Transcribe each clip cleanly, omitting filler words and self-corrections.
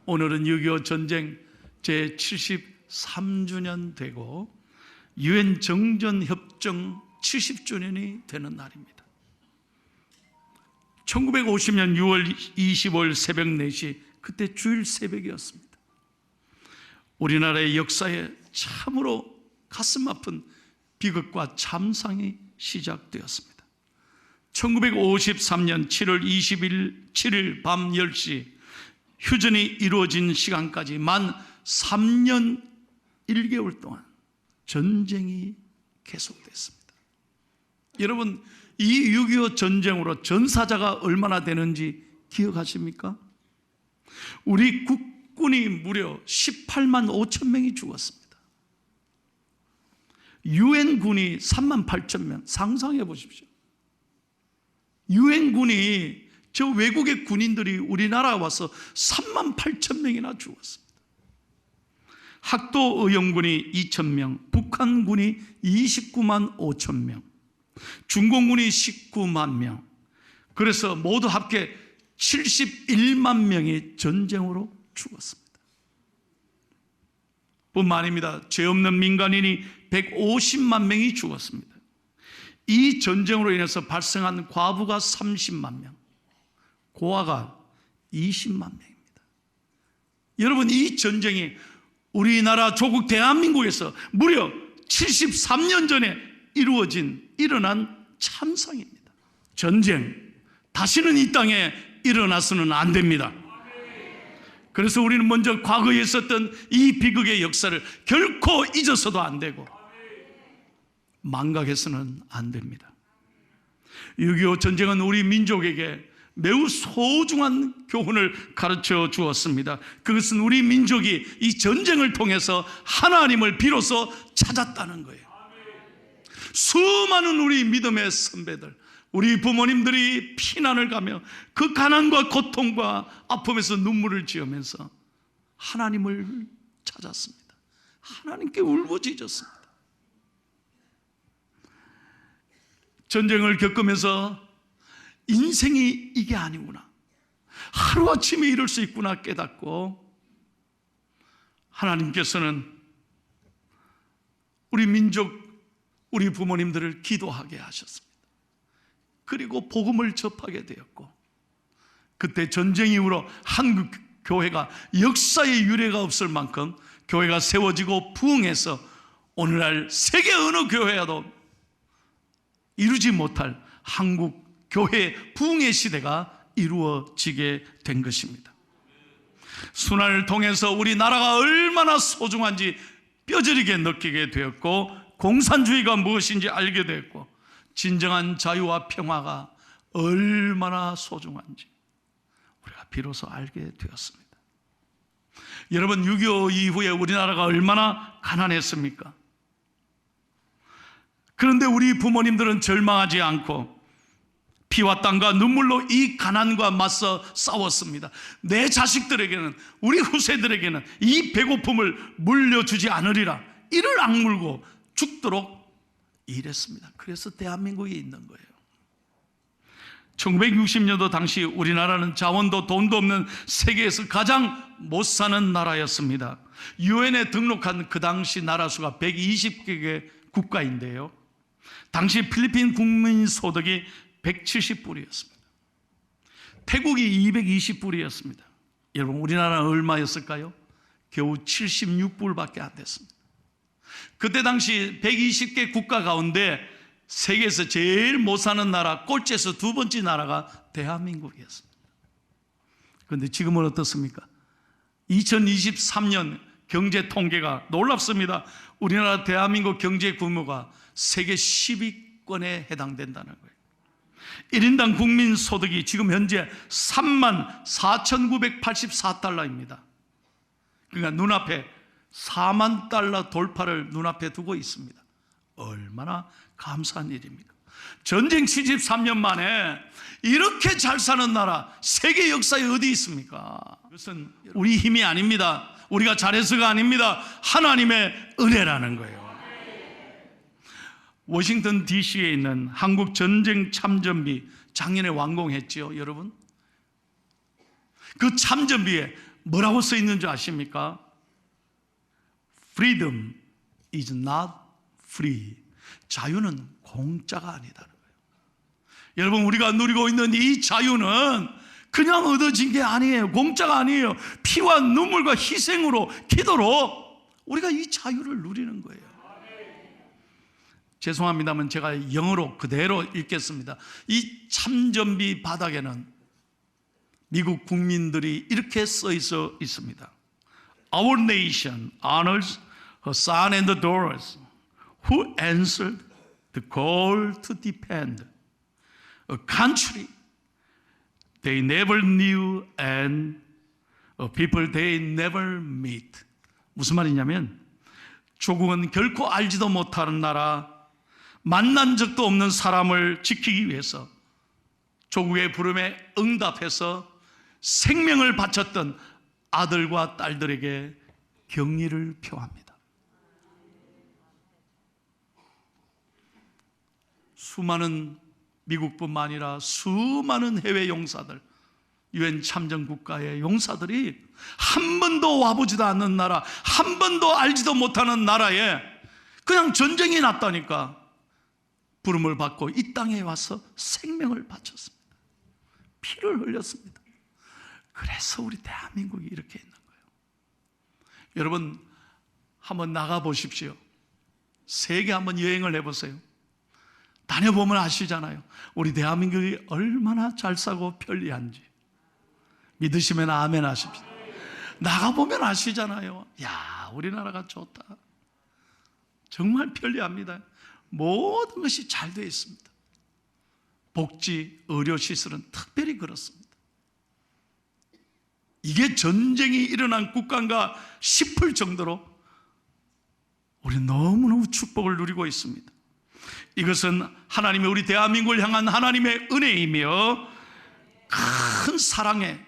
오늘은 6.25 전쟁 제73주년 되고 유엔 정전협정 70주년이 되는 날입니다. 1950년 6월 25일 새벽 4시, 그때 주일 새벽이었습니다. 우리나라의 역사에 참으로 가슴 아픈 비극과 참상이 시작되었습니다. 1953년 7월 27일 밤 10시, 휴전이 이루어진 시간까지 만 3년 1개월 동안 전쟁이 계속됐습니다. 여러분, 이 6.25 전쟁으로 전사자가 얼마나 되는지 기억하십니까? 우리 국군이 무려 18만 5천 명이 죽었습니다. 유엔군이 3만 8천 명. 상상해 보십시오. 유엔군이, 저 외국의 군인들이 우리나라에 와서 3만 8천 명이나 죽었습니다. 학도의용군이 2천 명, 북한군이 29만 5천 명, 중공군이 19만 명. 그래서 모두 합계 71만 명이 전쟁으로 죽었습니다. 뿐만 아닙니다. 죄 없는 민간인이 150만 명이 죽었습니다. 이 전쟁으로 인해서 발생한 과부가 30만 명, 고아가 20만 명입니다. 여러분, 이 전쟁이 우리나라 조국 대한민국에서 무려 73년 전에 일어난 참상입니다. 전쟁, 다시는 이 땅에 일어나서는 안 됩니다. 그래서 우리는 먼저 과거에 있었던 이 비극의 역사를 결코 잊어서도 안 되고 망각해서는 안 됩니다. 6.25 전쟁은 우리 민족에게 매우 소중한 교훈을 가르쳐 주었습니다. 그것은 우리 민족이 이 전쟁을 통해서 하나님을 비로소 찾았다는 거예요. 수많은 우리 믿음의 선배들, 우리 부모님들이 피난을 가며 그 가난과 고통과 아픔에서 눈물을 지으면서 하나님을 찾았습니다. 하나님께 울부짖었습니다. 전쟁을 겪으면서 인생이 이게 아니구나, 하루아침에 이럴 수 있구나 깨닫고 하나님께서는 우리 민족, 우리 부모님들을 기도하게 하셨습니다. 그리고 복음을 접하게 되었고, 그때 전쟁 이후로 한국 교회가 역사의 유례가 없을 만큼 교회가 세워지고 부흥해서 오늘날 세계 어느 교회여도 이루지 못할 한국 교회 부흥의 시대가 이루어지게 된 것입니다. 순환을 통해서 우리나라가 얼마나 소중한지 뼈저리게 느끼게 되었고, 공산주의가 무엇인지 알게 되었고, 진정한 자유와 평화가 얼마나 소중한지 우리가 비로소 알게 되었습니다. 여러분, 6.25 이후에 우리나라가 얼마나 가난했습니까? 그런데 우리 부모님들은 절망하지 않고 피와 땀과 눈물로 이 가난과 맞서 싸웠습니다. 내 자식들에게는, 우리 후세들에게는 이 배고픔을 물려주지 않으리라, 이를 악물고 죽도록 일했습니다. 그래서 대한민국이 있는 거예요. 1960년도 당시 우리나라는 자원도 돈도 없는 세계에서 가장 못 사는 나라였습니다. 유엔에 등록한 그 당시 나라 수가 120개 국가인데요, 당시 필리핀 국민 소득이 170불이었습니다. 태국이 220불이었습니다. 여러분, 우리나라는 얼마였을까요? 겨우 76불밖에 안 됐습니다. 그때 당시 120개 국가 가운데 세계에서 제일 못 사는 나라, 꼴찌에서 두 번째 나라가 대한민국이었습니다. 그런데 지금은 어떻습니까? 2023년 경제 통계가 놀랍습니다. 우리나라 대한민국 경제 규모가 세계 10위권에 해당된다는 거예요. 1인당 국민 소득이 지금 현재 34,984달러입니다. 그러니까 눈앞에 4만 달러 돌파를 눈앞에 두고 있습니다. 얼마나 감사한 일입니까? 전쟁 73년 만에 이렇게 잘 사는 나라 세계 역사에 어디 있습니까? 그것은 우리 힘이 아닙니다. 우리가 잘해서가 아닙니다. 하나님의 은혜라는 거예요. 워싱턴 DC에 있는 한국 전쟁 참전비 작년에 완공했죠, 여러분. 그 참전비에 뭐라고 써 있는 줄 아십니까? Freedom is not free. 자유는 공짜가 아니다는 거예요. 여러분, 우리가 누리고 있는 이 자유는 그냥 얻어진 게 아니에요. 공짜가 아니에요. 피와 눈물과 희생으로, 기도로 우리가 이 자유를 누리는 거예요. 죄송합니다만 제가 영어로 그대로 읽겠습니다. 이 참전비 바닥에는 미국 국민들이 이렇게 써 있어 있습니다. Our nation honors her son and daughters who answered the call to defend a country they never knew and a people they never meet. 무슨 말이냐면 조국은 결코 알지도 못하는 나라, 만난 적도 없는 사람을 지키기 위해서 조국의 부름에 응답해서 생명을 바쳤던 아들과 딸들에게 경의를 표합니다. 수많은 미국뿐만 아니라 수많은 해외 용사들, 유엔 참전 국가의 용사들이 한 번도 와보지도 않는 나라, 한 번도 알지도 못하는 나라에 그냥 전쟁이 났다니까 부름을 받고 이 땅에 와서 생명을 바쳤습니다. 피를 흘렸습니다. 그래서 우리 대한민국이 이렇게 있는 거예요. 여러분, 한번 나가보십시오. 세계 한번 여행을 해보세요. 다녀보면 아시잖아요. 우리 대한민국이 얼마나 잘 사고 편리한지. 믿으시면 아멘 하십시오. 나가보면 아시잖아요. 야, 우리나라가 좋다. 정말 편리합니다. 모든 것이 잘 되어 있습니다. 복지, 의료시설은 특별히 그렇습니다. 이게 전쟁이 일어난 국가인가 싶을 정도로 우리는 너무너무 축복을 누리고 있습니다. 이것은 하나님의 우리 대한민국을 향한 하나님의 은혜이며 큰 사랑의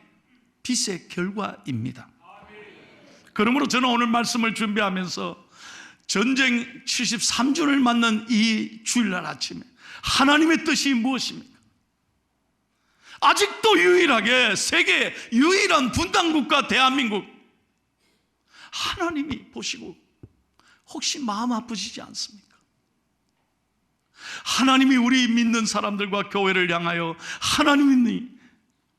빛의 결과입니다. 그러므로 저는 오늘 말씀을 준비하면서 전쟁 73주를 맞는 이 주일날 아침에 하나님의 뜻이 무엇입니까? 아직도 유일하게 세계 유일한 분단국가 대한민국, 하나님이 보시고 혹시 마음 아프시지 않습니까? 하나님이 우리 믿는 사람들과 교회를 향하여 하나님이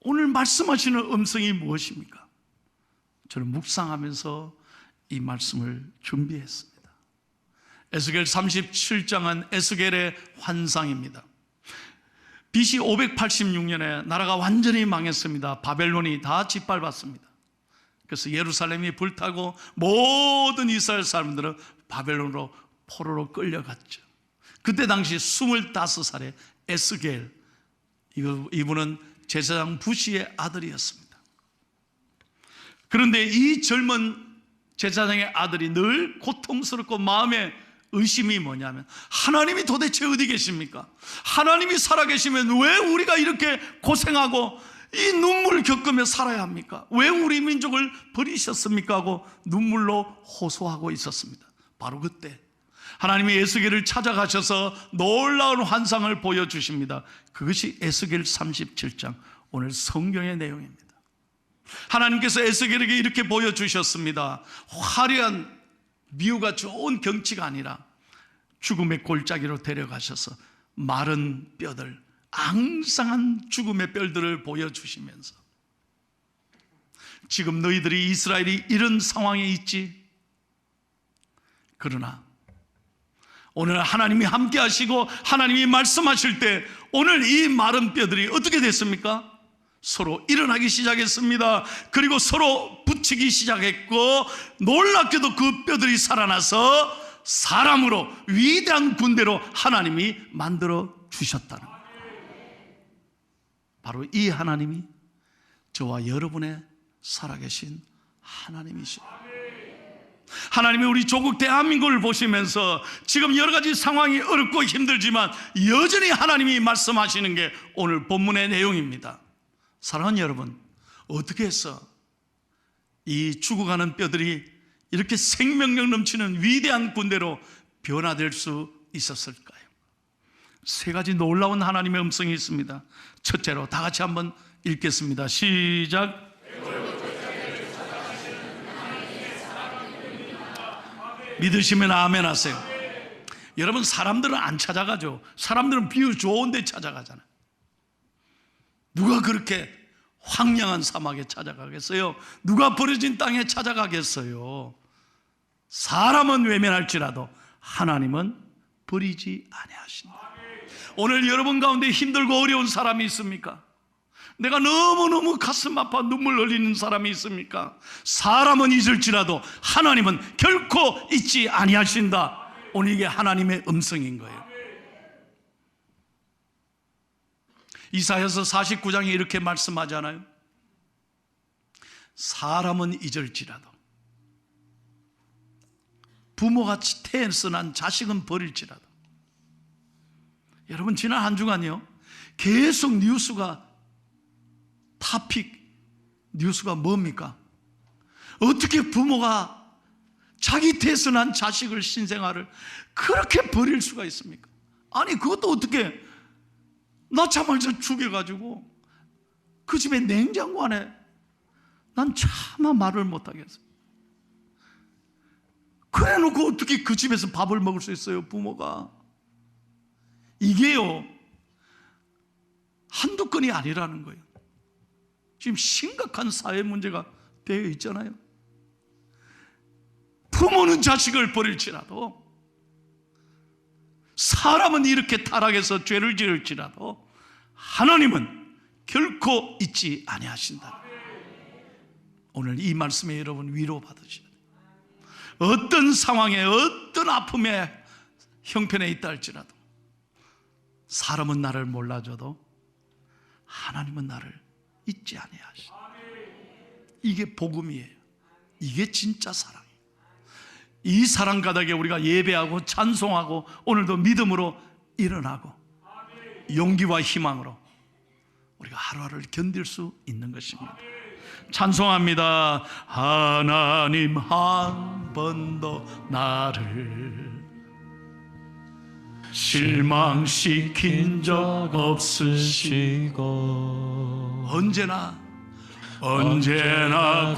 오늘 말씀하시는 음성이 무엇입니까? 저는 묵상하면서 이 말씀을 준비했습니다. 에스겔 37장은 에스겔의 환상입니다. BC 586년에 나라가 완전히 망했습니다. 바벨론이 다 짓밟았습니다. 그래서 예루살렘이 불타고 모든 이스라엘 사람들은 바벨론으로 포로로 끌려갔죠. 그때 당시 25살의 에스겔, 이분은 제사장 부시의 아들이었습니다. 그런데 이 젊은 제사장의 아들이 늘 고통스럽고 마음에 의심이 뭐냐면, 하나님이 도대체 어디 계십니까? 하나님이 살아계시면 왜 우리가 이렇게 고생하고 이 눈물을 겪으며 살아야 합니까? 왜 우리 민족을 버리셨습니까? 하고 눈물로 호소하고 있었습니다. 바로 그때 하나님이 에스겔을 찾아가셔서 놀라운 환상을 보여주십니다. 그것이 에스겔 37장, 오늘 성경의 내용입니다. 하나님께서 에스겔에게 이렇게 보여주셨습니다. 화려한 뷰가 좋은 경치가 아니라 죽음의 골짜기로 데려가셔서 마른 뼈들, 앙상한 죽음의 뼈들을 보여주시면서, 지금 너희들이 이스라엘이 이런 상황에 있지? 그러나 오늘 하나님이 함께 하시고 하나님이 말씀하실 때 오늘 이 마른 뼈들이 어떻게 됐습니까? 서로 일어나기 시작했습니다. 그리고 서로 붙이기 시작했고, 놀랍게도 그 뼈들이 살아나서 사람으로, 위대한 군대로 하나님이 만들어 주셨다는 거예요. 바로 이 하나님이 저와 여러분의 살아계신 하나님이십니다. 하나님이 우리 조국 대한민국을 보시면서 지금 여러 가지 상황이 어렵고 힘들지만 여전히 하나님이 말씀하시는 게 오늘 본문의 내용입니다. 사랑하는 여러분, 어떻게 해서 이 죽어가는 뼈들이 이렇게 생명력 넘치는 위대한 군대로 변화될 수 있었을까요? 세 가지 놀라운 하나님의 음성이 있습니다. 첫째로 다 같이 한번 읽겠습니다. 시작. 믿으시면 아멘 하세요. 여러분, 사람들은 안 찾아가죠. 사람들은 비유 좋은 데 찾아가잖아요. 누가 그렇게 황량한 사막에 찾아가겠어요? 누가 버려진 땅에 찾아가겠어요? 사람은 외면할지라도 하나님은 버리지 아니하신다. 오늘 여러분 가운데 힘들고 어려운 사람이 있습니까? 내가 너무너무 가슴 아파 눈물 흘리는 사람이 있습니까? 사람은 잊을지라도 하나님은 결코 잊지 아니하신다. 오늘 이게 하나님의 음성인 거예요. 이사야서 49장에 이렇게 말씀하잖아요. 사람은 잊을지라도, 부모가 태에서 난 자식은 버릴지라도. 여러분, 지난 한 주간요 계속 뉴스가 뉴스가 뭡니까? 어떻게 부모가 자기 태에서 난 자식을, 신생아를 그렇게 버릴 수가 있습니까? 아니, 그것도 어떻게 낳자마자 죽여가지고 그 집에 냉장고 안에, 난 차마 말을 못하겠어요. 그래 놓고 어떻게 그 집에서 밥을 먹을 수 있어요, 부모가? 이게요 한두 건이 아니라는 거예요. 지금 심각한 사회 문제가 되어 있잖아요. 부모는 자식을 버릴지라도, 사람은 이렇게 타락해서 죄를 지을지라도 하나님은 결코 잊지 아니하신다. 오늘 이 말씀에 여러분 위로 받으시면, 어떤 상황에, 어떤 아픔의 형편에 있다 할지라도 사람은 나를 몰라줘도 하나님은 나를 잊지 아니하신다. 이게 복음이에요. 이게 진짜 사랑이에요. 이 사랑 가닥에 우리가 예배하고 찬송하고 오늘도 믿음으로 일어나고 용기와 희망으로 우리가 하루하루를 견딜 수 있는 것입니다. 찬송합니다. 하나님 한 번도 나를 실망시킨 적 없으시고 언제나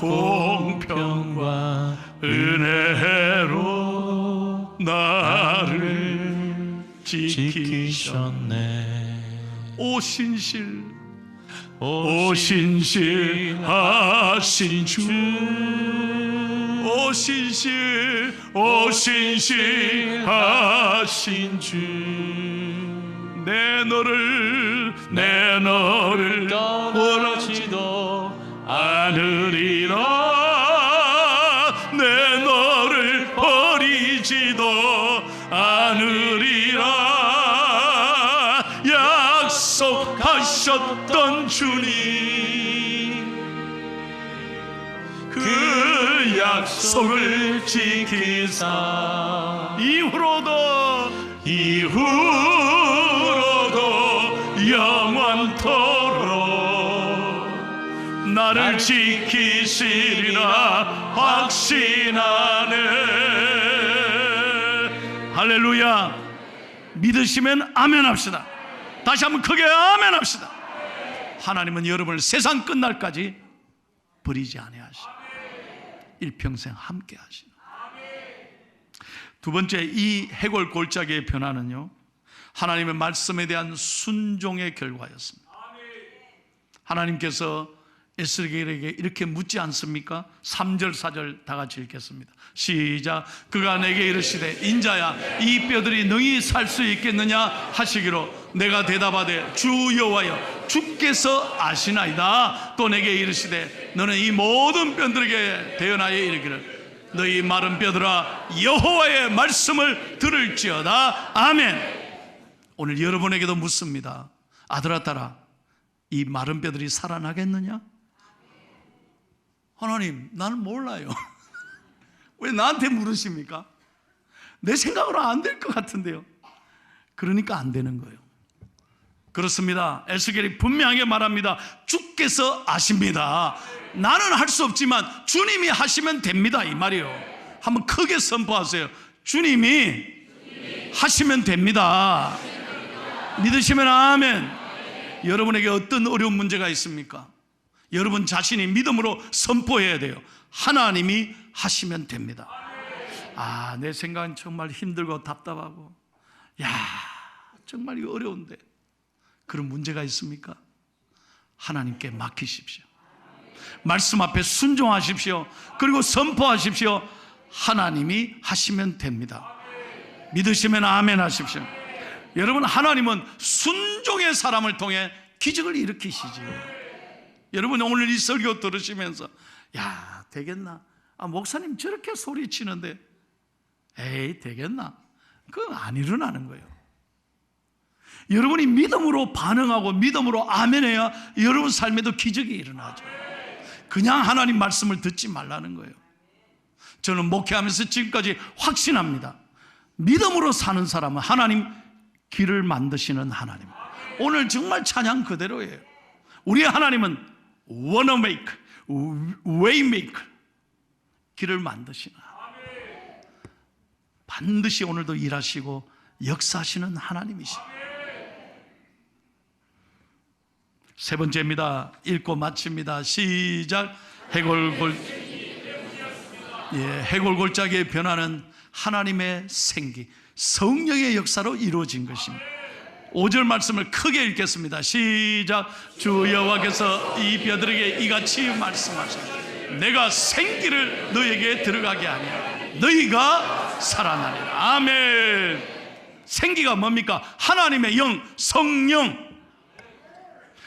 공평과 은혜로 나를 지키셨네. 오신실하신 주, 오신실하신 주, 내 너를 떠나지도 않으리라. 내 너를 버리지도 않으리라. 약속하셨던 주님, 그 약속을 지키사 이후로도 영원토록 나를 지키시리라 확신하네. 할렐루야. 믿으시면 아멘 합시다. 다시 한번 크게 아멘 합시다. 하나님은 여러분을 세상 끝날까지 버리지 아니하시고 일평생 함께 하시는. 두 번째, 이 해골 골짜기의 변화는요 하나님의 말씀에 대한 순종의 결과였습니다. 하나님께서 에스겔에게 이렇게 묻지 않습니까? 3절 4절 다 같이 읽겠습니다. 시작. 그가 내게 이르시되 인자야, 이 뼈들이 능히 살 수 있겠느냐 하시기로 내가 대답하되 주 여호와여, 주께서 아시나이다. 또 내게 이르시되 너는 이 모든 뼈들에게 대언하여 이르기를 너희 마른 뼈들아 여호와의 말씀을 들을지어다. 아멘. 오늘 여러분에게도 묻습니다. 아들아 딸아, 이 마른 뼈들이 살아나겠느냐? 하나님, 나는 몰라요. 왜 나한테 물으십니까? 내 생각으로 안 될 것 같은데요. 그러니까 안 되는 거예요. 그렇습니다. 에스겔이 분명하게 말합니다. 주께서 아십니다. 나는 할 수 없지만 주님이 하시면 됩니다, 이 말이에요. 한번 크게 선포하세요. 주님이 하시면 됩니다. 믿으시면 아멘. 여러분에게 어떤 어려운 문제가 있습니까? 여러분 자신이 믿음으로 선포해야 돼요. 하나님이 하시면 됩니다. 내 생각은 정말 힘들고 답답하고, 정말 이거 어려운데. 그런 문제가 있습니까? 하나님께 맡기십시오. 말씀 앞에 순종하십시오. 그리고 선포하십시오. 하나님이 하시면 됩니다. 믿으시면 아멘 하십시오. 여러분, 하나님은 순종의 사람을 통해 기적을 일으키시지요. 여러분, 오늘 이 설교 들으시면서 되겠나? 목사님 저렇게 소리치는데 에이 되겠나? 그건 안 일어나는 거예요. 여러분이 믿음으로 반응하고 믿음으로 아멘해야 여러분 삶에도 기적이 일어나죠. 그냥 하나님 말씀을 듣지 말라는 거예요. 저는 목회하면서 지금까지 확신합니다. 믿음으로 사는 사람은 하나님 길을 만드시는 하나님. 오늘 정말 찬양 그대로예요. 우리의 하나님은 원어 메이커, 웨이 메이커, 길을 만드시는 하나님. 반드시 오늘도 일하시고 역사하시는 하나님이십니다. 세 번째입니다. 읽고 마칩니다. 시작. 해골골짜기의 변화는 하나님의 생기, 성령의 역사로 이루어진 것입니다. 5절 말씀을 크게 읽겠습니다. 시작. 주 여호와께서 이 뼈들에게 이같이 말씀하십니다. 내가 생기를 너에게 들어가게 하며 너희가 살아나리라. 아멘. 생기가 뭡니까? 하나님의 영,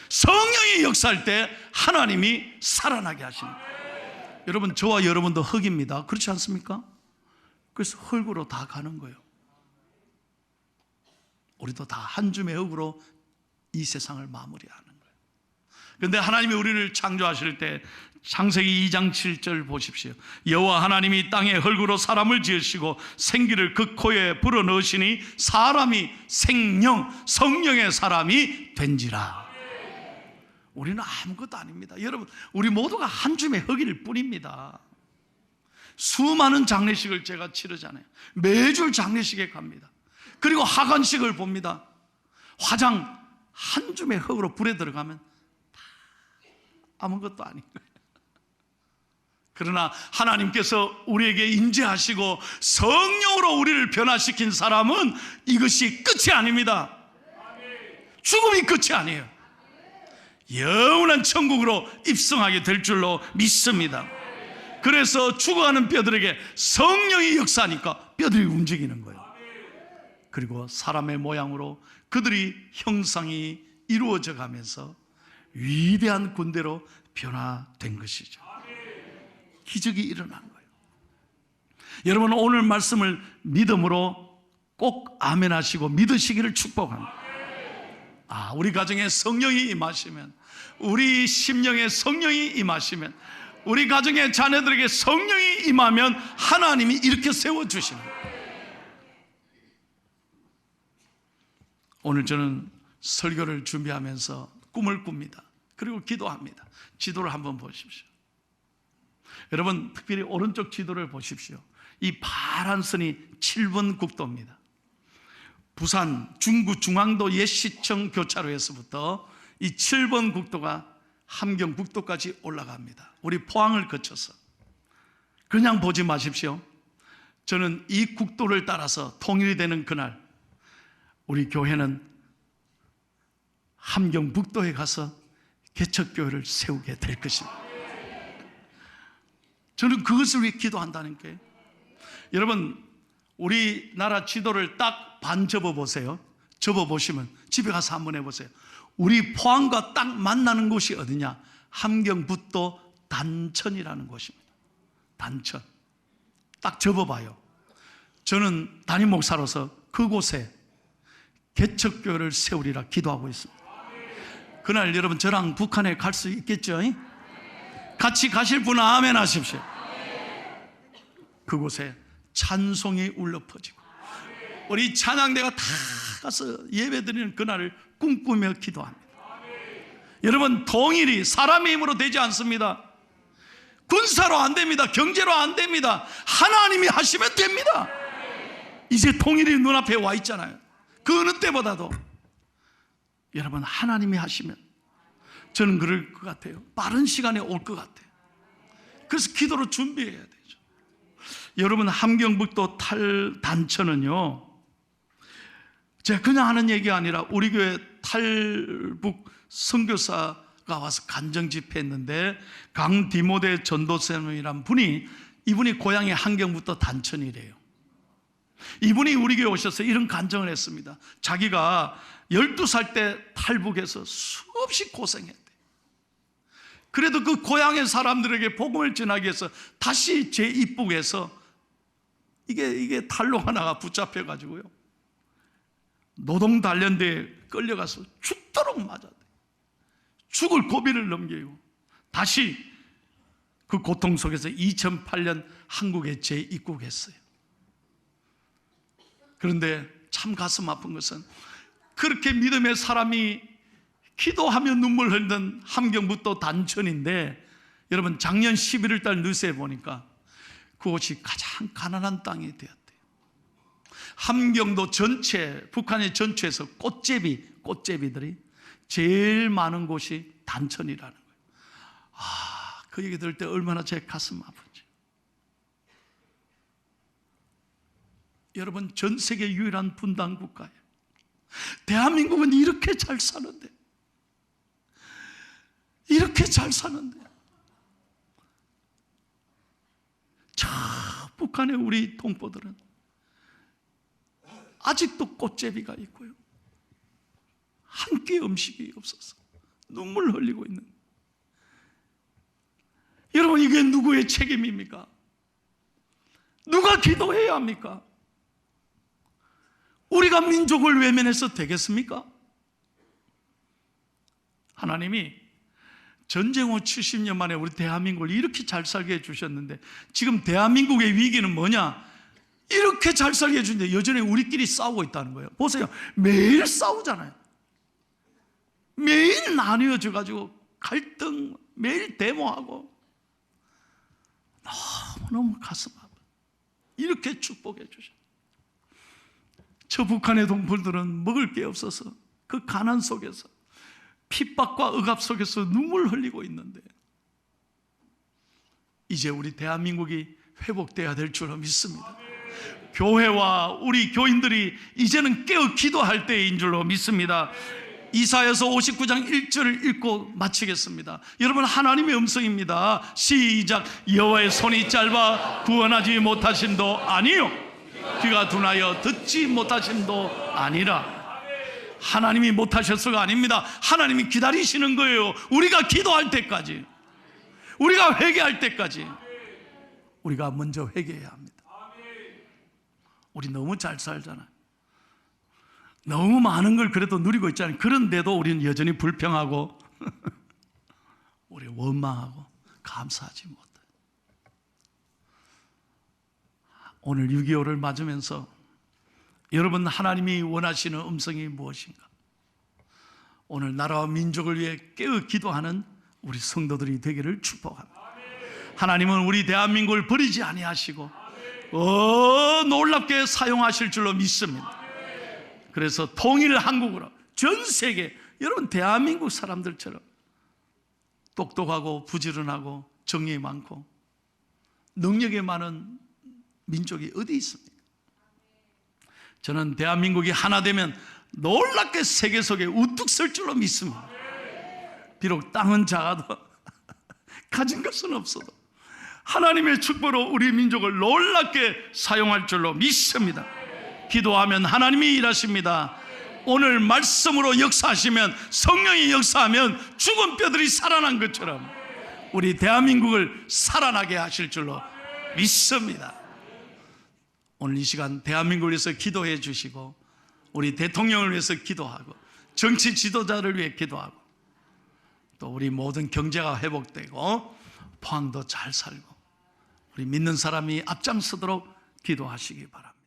성령이 역사할 때 하나님이 살아나게 하십니다. 여러분, 저와 여러분도 흙입니다. 그렇지 않습니까? 그래서 흙으로 다 가는 거예요. 우리도 다 한 줌의 흙으로 이 세상을 마무리하는 거예요. 그런데 하나님이 우리를 창조하실 때 창세기 2장 7절 보십시오. 여호와 하나님이 땅에 흙으로 사람을 지으시고 생기를 그 코에 불어넣으시니 사람이 생령, 성령의 사람이 된지라. 우리는 아무것도 아닙니다. 여러분, 우리 모두가 한 줌의 흙일 뿐입니다. 수많은 장례식을 제가 치르잖아요. 매주 장례식에 갑니다. 그리고 하관식을 봅니다. 화장 한 줌의 흙으로 불에 들어가면 아무것도 아닌 거예요. 그러나 하나님께서 우리에게 임재하시고 성령으로 우리를 변화시킨 사람은 이것이 끝이 아닙니다. 죽음이 끝이 아니에요. 영원한 천국으로 입성하게 될 줄로 믿습니다. 그래서 죽어가는 뼈들에게 성령이 역사하니까 뼈들이 움직이는 거예요. 그리고 사람의 모양으로 그들이 형상이 이루어져 가면서 위대한 군대로 변화된 것이죠. 기적이 일어난 거예요. 여러분, 오늘 말씀을 믿음으로 꼭 아멘 하시고 믿으시기를 축복합니다. 우리 가정에 성령이 임하시면, 우리 심령에 성령이 임하시면, 우리 가정의 자녀들에게 성령이 임하면 하나님이 이렇게 세워주시는 거예요. 오늘 저는 설교를 준비하면서 꿈을 꿉니다. 그리고 기도합니다. 지도를 한번 보십시오. 여러분, 특별히 오른쪽 지도를 보십시오. 이 파란 선이 7번 국도입니다. 부산 중구 중앙도 옛시청 교차로에서부터 이 7번 국도가 함경 국도까지 올라갑니다. 우리 포항을 거쳐서. 그냥 보지 마십시오. 저는 이 국도를 따라서 통일이 되는 그날 우리 교회는 함경 북도에 가서 개척교회를 세우게 될 것입니다. 저는 그것을 위해 기도한다는 게, 여러분, 우리나라 지도를 딱 반 접어보세요. 접어보시면 집에 가서 한번 해보세요. 우리 포항과 딱 만나는 곳이 어디냐? 함경북도 단천이라는 곳입니다. 단천. 딱 접어봐요. 저는 담임 목사로서 그곳에 개척교회를 세우리라 기도하고 있습니다. 그날 여러분 저랑 북한에 갈 수 있겠죠? 같이 가실 분은 아멘 하십시오. 그곳에 찬송이 울려 퍼지고 우리 찬양대가 다 가서 예배드리는 그날을 꿈꾸며 기도합니다. 여러분, 통일이 사람의 힘으로 되지 않습니다. 군사로 안 됩니다. 경제로 안 됩니다. 하나님이 하시면 됩니다. 이제 통일이 눈앞에 와 있잖아요. 그 어느 때보다도 여러분, 하나님이 하시면 저는 그럴 것 같아요. 빠른 시간에 올 것 같아요. 그래서 기도로 준비해야 되죠. 여러분, 함경북도 탈단천은요, 제가 그냥 하는 얘기가 아니라 우리 교회 탈북 선교사가 와서 간정 집회했는데, 강디모데 전도사님이란 분이, 이분이 고향이 함경북도 단천이래요. 이분이 우리 교회 오셔서 이런 간증을 했습니다. 자기가 12살 때 탈북해서 수없이 고생했대. 그래도 그 고향의 사람들에게 복음을 전하기 위해서 다시 재입북해서 이게 탈로 하나가 붙잡혀가지고요, 노동단련대에 끌려가서 죽도록 맞았대. 죽을 고비를 넘기고 다시 그 고통 속에서 2008년 한국에 재입국했어요. 그런데 참 가슴 아픈 것은, 그렇게 믿음의 사람이 기도하며 눈물 흘리던 함경북도 단천인데, 여러분, 작년 11월 달 뉴스에 보니까 그곳이 가장 가난한 땅이 되었대요. 함경도 전체, 북한의 전체에서 꽃제비들이 제일 많은 곳이 단천이라는 거예요. 그 얘기 들을 때 얼마나 제 가슴 아픈지. 여러분, 전 세계 유일한 분단 국가예요. 대한민국은 이렇게 잘 사는데, 저 북한의 우리 동포들은 아직도 꽃제비가 있고요, 한 끼 음식이 없어서 눈물 흘리고 있는. 여러분, 이게 누구의 책임입니까? 누가 기도해야 합니까? 우리가 민족을 외면해서 되겠습니까? 하나님이 전쟁 후 70년 만에 우리 대한민국을 이렇게 잘 살게 해주셨는데, 지금 대한민국의 위기는 뭐냐? 이렇게 잘 살게 해주는데 여전히 우리끼리 싸우고 있다는 거예요. 보세요, 매일 싸우잖아요. 매일 나뉘어져가지고 갈등, 매일 데모하고. 너무너무 가슴 아파. 이렇게 축복해 주셨어요. 저 북한의 동포들은 먹을 게 없어서 그 가난 속에서, 핍박과 억압 속에서 눈물 흘리고 있는데, 이제 우리 대한민국이 회복돼야 될 줄로 믿습니다. 교회와 우리 교인들이 이제는 깨어 기도할 때인 줄로 믿습니다. 이사야서 59장 1절을 읽고 마치겠습니다. 여러분, 하나님의 음성입니다. 시작. 여호와의 손이 짧아 구원하지 못하심도 아니요, 귀가 둔하여 듣지 못하심도 아니라. 하나님이 못하셔서가 아닙니다. 하나님이 기다리시는 거예요. 우리가 기도할 때까지, 우리가 회개할 때까지. 우리가 먼저 회개해야 합니다. 우리 너무 잘 살잖아요. 너무 많은 걸 그래도 누리고 있잖아요. 그런데도 우리는 여전히 불평하고 우리 원망하고 감사하지 못해요. 오늘 6.25를 맞으면서 여러분, 하나님이 원하시는 음성이 무엇인가? 오늘 나라와 민족을 위해 깨어 기도하는 우리 성도들이 되기를 축복합니다. 하나님은 우리 대한민국을 버리지 아니하시고 놀랍게 사용하실 줄로 믿습니다. 그래서 통일 한국으로 전 세계, 여러분, 대한민국 사람들처럼 똑똑하고 부지런하고 정의에 많고 능력이 많은 민족이 어디 있습니까? 저는 대한민국이 하나 되면 놀랍게 세계 속에 우뚝 설 줄로 믿습니다. 비록 땅은 작아도 가진 것은 없어도 하나님의 축복으로 우리 민족을 놀랍게 사용할 줄로 믿습니다. 기도하면 하나님이 일하십니다. 오늘 말씀으로 역사하시면, 성령이 역사하면 죽은 뼈들이 살아난 것처럼 우리 대한민국을 살아나게 하실 줄로 믿습니다. 오늘 이 시간 대한민국을 위해서 기도해 주시고, 우리 대통령을 위해서 기도하고, 정치 지도자를 위해 기도하고, 또 우리 모든 경제가 회복되고 포항도 잘 살고 우리 믿는 사람이 앞장서도록 기도하시기 바랍니다.